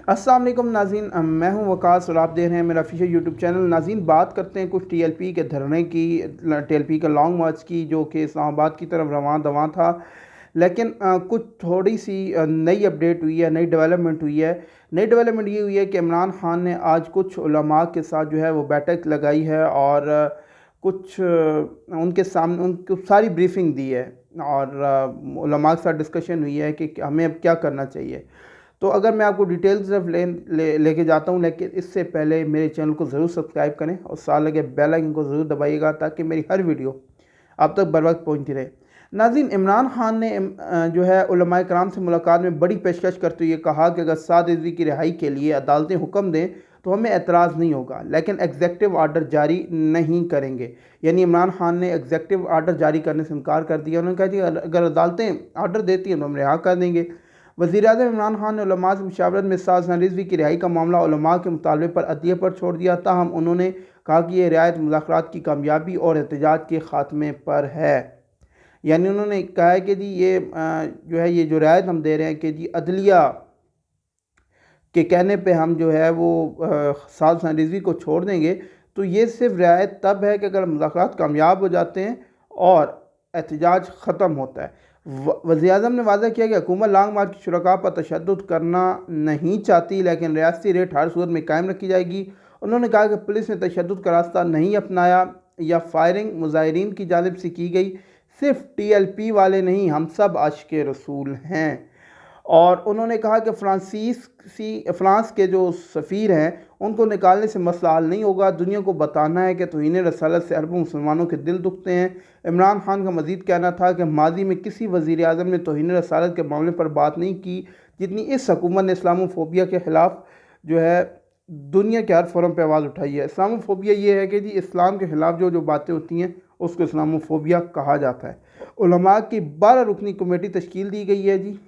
अस्सलाम वालेकुम नाज़रीन, मैं हूं वकास और आप देख रहे हैं मेरा ऑफिशियल यूट्यूब चैनल। नाज़रीन, बात करते हैं कुछ टीएलपी के धरने की, टीएलपी के लॉन्ग मार्च की, जो कि इस्लामाबाद की तरफ रवां दवां था। लेकिन कुछ थोड़ी सी नई अपडेट हुई है, नई डेवलपमेंट हुई है। नई डेवलपमेंट ये हुई है कि इमरान खान ने आज कुछ उलमा के साथ जो है वो बैठक लगाई है और कुछ उनके सामने उनको सारी ब्रीफिंग दी है और उलमा के साथ डिस्कशन हुई है कि हमें अब क्या करना चाहिए। तो अगर मैं आपको डिटेल्स तरफ लेके जाता हूँ, लेकिन इससे पहले मेरे चैनल को ज़रूर सब्सक्राइब करें और साथ लगे बेल आइकन को ज़रूर दबाइएगा ताकि मेरी हर वीडियो आप तक बर वक्त पहुँचती रहे। नाज़रीन, इमरान खान ने जो है उलमाए कराम से मुलाकात में बड़ी पेशकश करते हुए कहा कि अगर साद रिजवी की रिहाई के लिए अदालतें हुक्म दें तो हमें एतराज़ नहीं होगा, लेकिन एग्जेक्टिव आर्डर जारी नहीं करेंगे। यानी इमरान खान ने एग्जेक्टिव आर्डर जारी करने से इनकार कर दिया। उन्होंने कहा कि अगर अदालतें आर्डर देती हैं तो हम रिहा कर देंगे। वज़ीर-ए-आज़म इमरान खान ने उलमा से मुशावरत में साद रिजवी की रिहाई का मामला उलमा के मुतालबे पर अदलिया पर छोड़ दिया। ताहम उन्होंने कहा कि यह रियायत मुज़ाकरात की कामयाबी और एहतजाज के ख़ात्मे पर है। यानी उन्होंने कहा है कि जी ये जो है ये जो रियायत हम दे रहे हैं कि जी अदलिया के कहने पे हम जो है वो साद रिजवी को छोड़ देंगे, तो ये सिर्फ रियायत तब है कि अगर मुज़ाकरात कामयाब हो जाते हैं और एहतजाज ख़त्म होता है। वज़ीर-ए-आज़म ने वादा किया कि हुकूमत लॉन्ग मार्च के शुरका पर तशद्दुद करना नहीं चाहती, लेकिन रियासती रेट हर सूरत में कायम रखी जाएगी। उन्होंने कहा कि पुलिस ने तशद्दुद का रास्ता नहीं अपनाया या फायरिंग मुजाहिरीन की जानिब से की गई। सिर्फ टीएलपी वाले नहीं, हम सब आशिक़े रसूल हैं। और उन्होंने कहा कि फ्रांस के जो सफ़ीर हैं उनको निकालने से मसला हल नहीं होगा। दुनिया को बताना है कि तौहीन रसालत से अरबों मुसलमानों के दिल दुखते हैं। इमरान खान का मज़ीद कहना था कि माजी में किसी वज़ीर आज़म ने तौहीन रसालत के मामले पर बात नहीं की जितनी इस हुकूमत ने इस्लामोफोबिया के ख़िलाफ़ जो है दुनिया के हर फोरम पर आवाज़ उठाई है। इस्लामोफोबिया ये है कि जी इस्लाम के ख़िलाफ़ जो बातें होती हैं उसको इस्लामोफोबिया कहा जाता है। उलमा की 12 रुकनी कमेटी तश्कील दी गई है जी।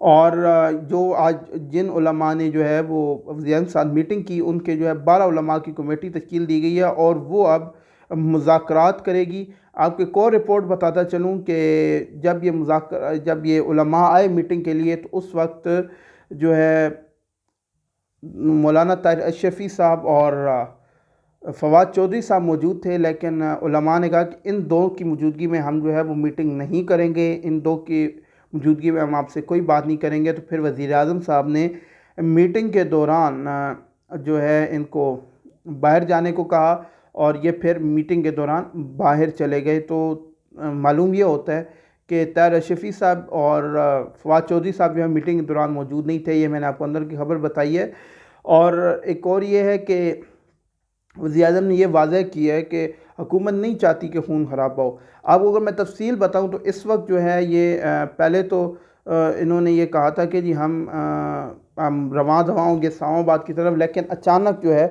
और जो आज जिन उलमा ने जो है वो वज़ीर के साथ मीटिंग की, उनके जो है 12 उलमा की कमेटी तश्कील दी गई है और वो अब मुज़ाकरात करेगी। आपको एक और रिपोर्ट बताता चलूँ कि जब ये उलमा आए मीटिंग के लिए तो उस वक्त जो है मौलाना ताहिर अशरफ़ी साहब और फवाद चौधरी साहब मौजूद थे, लेकिन उलमा ने कहा कि इन दो की मौजूदगी में हम जो है वो मीटिंग नहीं करेंगे, इन दो की मौजूदगी में हम आपसे कोई बात नहीं करेंगे। तो फिर वज़ीर-ए-आज़म साहब ने मीटिंग के दौरान जो है इनको बाहर जाने को कहा और ये फिर मीटिंग के दौरान बाहर चले गए। तो मालूम ये होता है कि ताहिर अशरफ़ी साहब और फवाद चौधरी साहब जो है मीटिंग के दौरान मौजूद नहीं थे। ये मैंने आपको अंदर की खबर बताई है। और एक और ये है कि वज़ीर-ए-आज़म ने यह वाज़ह किया है कि हुकूमत नहीं चाहती कि खून खराबा हो। आपको अगर मैं तफ़सील बताऊँ तो इस वक्त जो है ये पहले तो इन्होंने ये कहा था कि जी हम रवां दवां होंगे इस्लामाबाद की तरफ, लेकिन अचानक जो है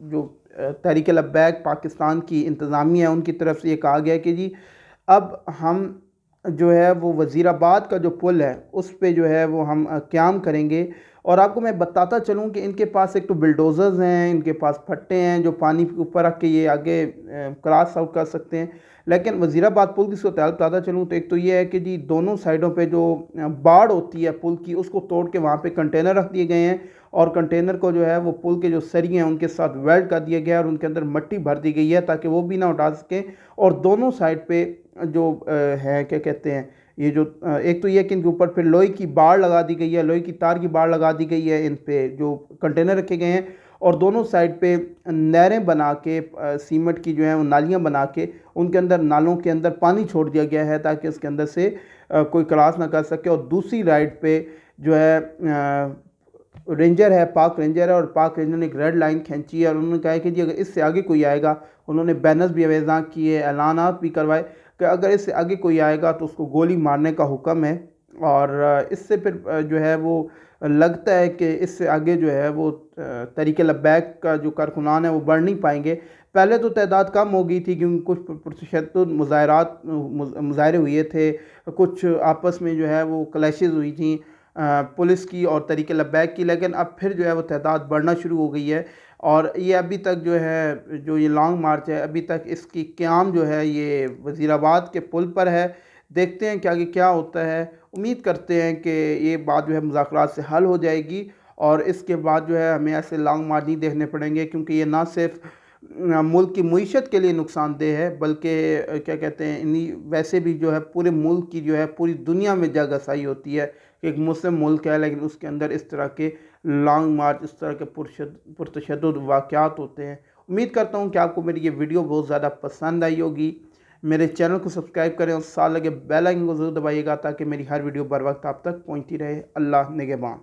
जो तहरीक लब्बैक पाकिस्तान की इंतज़ामिया है उनकी तरफ से ये कहा गया कि जी अब हम जो है वो वज़ीराबाद का जो पुल है उस पे जो है वो हम क़याम करेंगे। और आपको मैं बताता चलूँ कि इनके पास एक तो बिल्डोज़र्स हैं, इनके पास फट्टे हैं जो पानी के ऊपर रख के ये आगे क्रॉस आउट कर सकते हैं। लेकिन वज़ीराबाद पुल की सूरत हाल बताता चलूँ तो एक तो ये है कि जी दोनों साइडों पे जो बाड़ होती है पुल की उसको तोड़ के वहाँ पे कंटेनर रख दिए गए हैं और कंटेनर को जो है वो पुल के जो सरिये हैं उनके साथ वेल्ड कर दिया गया है और उनके अंदर मिट्टी भर दी गई है ताकि वो भी ना उठा सकें। और दोनों साइड पे जो है क्या कहते हैं ये जो एक तो ये कि इनके ऊपर फिर लोहे की बाड़ लगा दी गई है, लोहे की तार की बाड़ लगा दी गई है इन पे जो कंटेनर रखे गए हैं। और दोनों साइड पे नहरें बना के सीमेंट की जो है वो नालियाँ बना के उनके अंदर नालों के अंदर पानी छोड़ दिया गया है ताकि उसके अंदर से कोई क्रॉस ना कर सके। और दूसरी राइड पे जो है रेंजर है, पाक रेंजर है और पाक रेंजर ने एक रेड लाइन खींची है और उन्होंने कहा है कि जी अगर इससे आगे कोई आएगा, उन्होंने बैनर्स भी अवेज़ा किए, ऐलानात भी करवाए कि अगर इससे आगे कोई आएगा तो उसको गोली मारने का हुक्म है। और इससे फिर जो है वो लगता है कि इससे आगे जो है वो तहरीक लब्बैक का जो कारकुनान है वो बढ़ नहीं पाएंगे। पहले तो तादाद कम हो गई थी क्योंकि कुछ पुरतशद्दुद मुज़ाहरे हुए थे, कुछ आपस में जो है वो क्लैशेज़ हुई थी पुलिस की और तहरीक लब्बैक की, लेकिन अब फिर जो है वो तादाद बढ़ना शुरू हो गई है। और ये अभी तक जो है जो ये लॉन्ग मार्च है अभी तक इसकी क़याम जो है ये वज़ीराबाद के पुल पर है। देखते हैं कि आगे क्या होता है। उम्मीद करते हैं कि ये बात जो है मुज़ाकरात से हल हो जाएगी और इसके बाद जो है हमें ऐसे लॉन्ग मार्च नहीं देखने पड़ेंगे, क्योंकि ये ना सिर्फ मुल्क की मईशत के लिए नुकसानदेह है, बल्कि क्या कहते हैं इन्हीं वैसे भी जो है पूरे मुल्क की जो है पूरी दुनिया में जगहसाई होती है। एक मुस्लिम मुल्क है लेकिन उसके अंदर इस तरह के लॉन्ग मार्च, इस तरह के पुरतशद्दुद वाक़यात होते हैं। उम्मीद करता हूँ कि आपको मेरी ये वीडियो बहुत ज़्यादा पसंद आई होगी। मेरे चैनल को सब्सक्राइब करें और साथ लगे बेल आइकन को ज़रूर दबाइएगा ताकि मेरी हर वीडियो बर वक्त आप तक पहुँचती रहे। अल्लाह निगहबान।